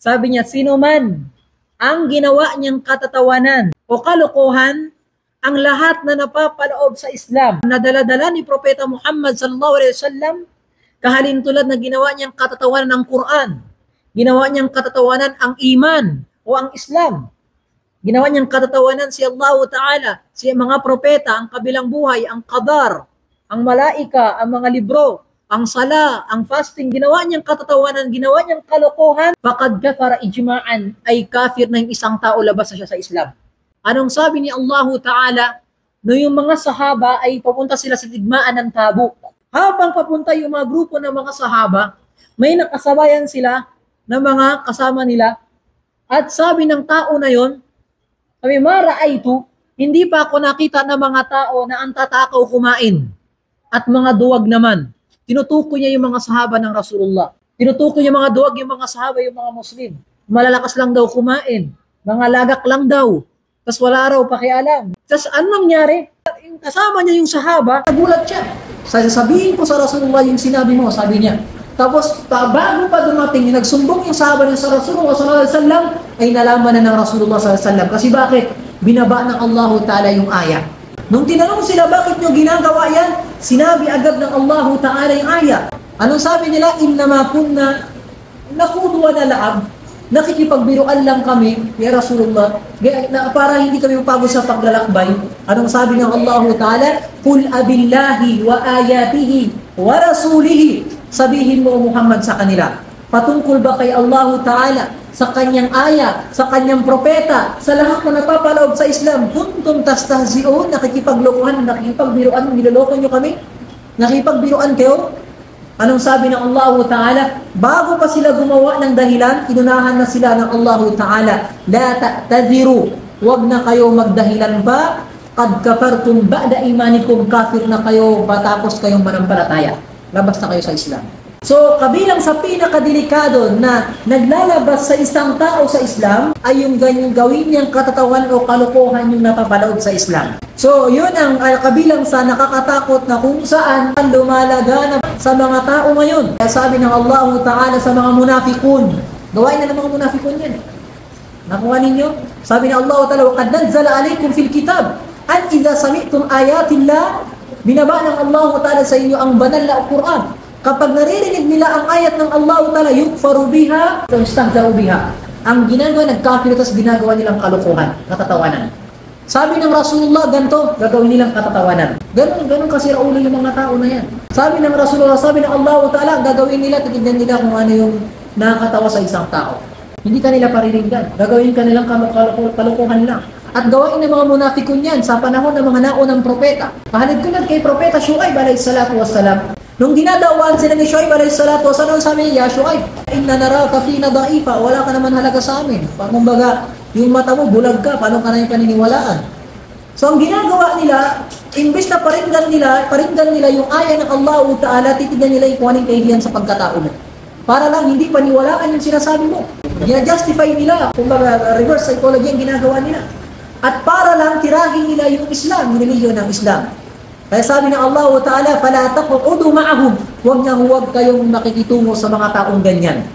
Sabi niya, sino man ang ginawa niyang katatawanan o kalokohan, ang lahat na napapaloob sa Islam, na dala-dala ni Propeta Muhammad sallallahu alaihi wasallam, kahalintulad na ginawa niyang katatawanan ng Quran, ginawa niyang katatawanan ang iman o ang Islam, ginawa niyang katatawanan si Allah Ta'ala, si mga propeta, ang kabilang buhay, ang qadar, ang malaika, ang mga libro, ang sala, ang fasting, ginawa niyang katatawanan, ginawa niyang kalokohan, faqad kafara ijma'an, ay kafir na yung isang tao, labas na siya sa Islam. Anong sabi ni Allah Ta'ala? No yung mga sahaba ay papunta sila sa digmaan ng Tabuk. Habang papunta yung mga grupo ng mga sahaba, may nakasabayan sila ng mga kasama nila. At sabi ng tao na yon, sabi, mara'aytu, hindi pa ako nakita ng mga tao na ang tatakaw kumain. At mga duwag naman. Tinutukoy niya yung mga sahaba ng Rasulullah. Tinutukoy niya mga duwag, yung mga sahaba, yung mga Muslim. Malalakas lang daw kumain. Mga lagak lang daw. Tapos wala raw pakialam. Tapos ano nangyari? Kasama niya yung sahaba, nagulat siya. Sasabihin ko sa Rasulullah yung sinabi mo, sabi niya. Tapos bago pa dumating, nagsumbong yung sahaba niya sa Rasulullah sallallahu alaihi wasallam, ay nalaman na ng Rasulullah sallallahu alaihi wasallam. Kasi bakit? Binaba ng Allah Ta'ala yung ayat. Nung tinanong sila, bakit nyo ginagawa yan? Sinabi agad ng Allah Ta'ala yung ayat. Anong sabi nila? Innama kunna nakhudu wa nal'ab. Nakikipagbiruan lang kami, ya Rasulullah, para hindi kami mapagod sa paglalakbay. Anong sabi ng Allah Ta'ala? Qul abillahi wa ayatihi wa rasulihi. Sabihin mo, Muhammad, sa kanila, patungkol ba kay Allah Ta'ala, sa kanyang aya, sa kanyang propeta, sa lahat na napapaloob sa Islam, kuntum tastahzi'un, nakikipaglokohan, nakikipagbiruan, niloloko nyo kami? Nakikipagbiruan kayo? Anong sabi ng Allah Ta'ala? Bago pa sila gumawa ng dahilan, inunahan na sila ng Allah Ta'ala, la ta'tadhiru, wag na kayo magdahilan pa, qad kafartum ba'da imanikum, kafir na kayo, batapos kayong manampalataya. Labas na kayo sa Islam. So, kabilang sa pinakadelikado na naglalabas sa isang tao sa Islam ay yung ganyang gawin niyang katatawan o kalokohan yung napapaloob sa Islam. So, yun ang kabilang sa nakakatakot na kung saan lumalaganap sa mga tao ngayon. Kaya sabi ng Allah Ta'ala sa mga munafikun, gawain na ng mga munafikun yan. Nakuha ninyo? Sabi ng Allah Ta'ala, وَقَدْ نَنْزَلَ عَلَيْكُمْ فِي الْكِتَابِ أَنْ إِذَا سَمِعْتُمْ آيَاتِ اللَّهِ binaba ng Allah Ta'ala sa inyo ang banal na Quran. Kapag naririnig nila ang ayat ng Allah Ta'ala, yukfaru biha, yustahza'u biha. Ang ginagawa, nagkafir, tapos ginagawa nilang kalokohan, katatawanan. Sabi ng Rasulullah, ganito, gagawin nilang katatawanan. Ganun kasi raulo yung mga tao na yan. Sabi ng Rasulullah, sabi ng Allah Ta'ala, gagawin nila, titignan nila kung ano yung nakakatawa sa isang tao. Hindi ka nila pariringgan. Gagawin ka nilang kalokohan lang. At gawain ng mga munafikun yan sa panahon ng mga naunang propeta. Pahalid ko lang kay Propeta Shu'aib alayhi salatu wassalam. Nung dinadawaan sila ni Shu'aib alayhi salatu wassalam, sabi niya, Ya Shu'aib, inna naraka fina da'ifa, wala ka naman halaga sa amin. Kumbaga, yung mata mo, bulag ka, paano ka na yung paniniwalaan? So ang ginagawa nila, imbes na paringgan nila yung aya ng Allah Ta'ala, titignan nila yung kung anong kahihiyan sa pagkatao mo. Para lang hindi paniwalaan yung sinasabi mo. Gina-justify nila, kumbaga reverse psychology ang ginagawa nila. At para lang tirahin nila yung Islam, yung religion ng Islam. Kaya sabi ng Allah Ta'ala, فَلَا تَقْعُدُوا مَعَهُمْ, huwag makikitungo makikitungo sa mga taong ganyan.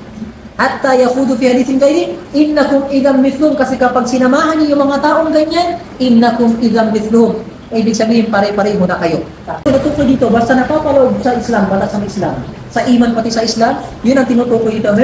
Hatta yakhudu fi hadithin ghairi, innakum idham mithlum, kasi kapag sinamahan niyo yung mga taong ganyan, innakum idham mithlum. Ibig sabihin, pare-pareho na kayo. Tinutukoy dito, basta napapaloob sa Islam, batas ng Islam, sa iman pati sa Islam, yun ang tinutukoy dito.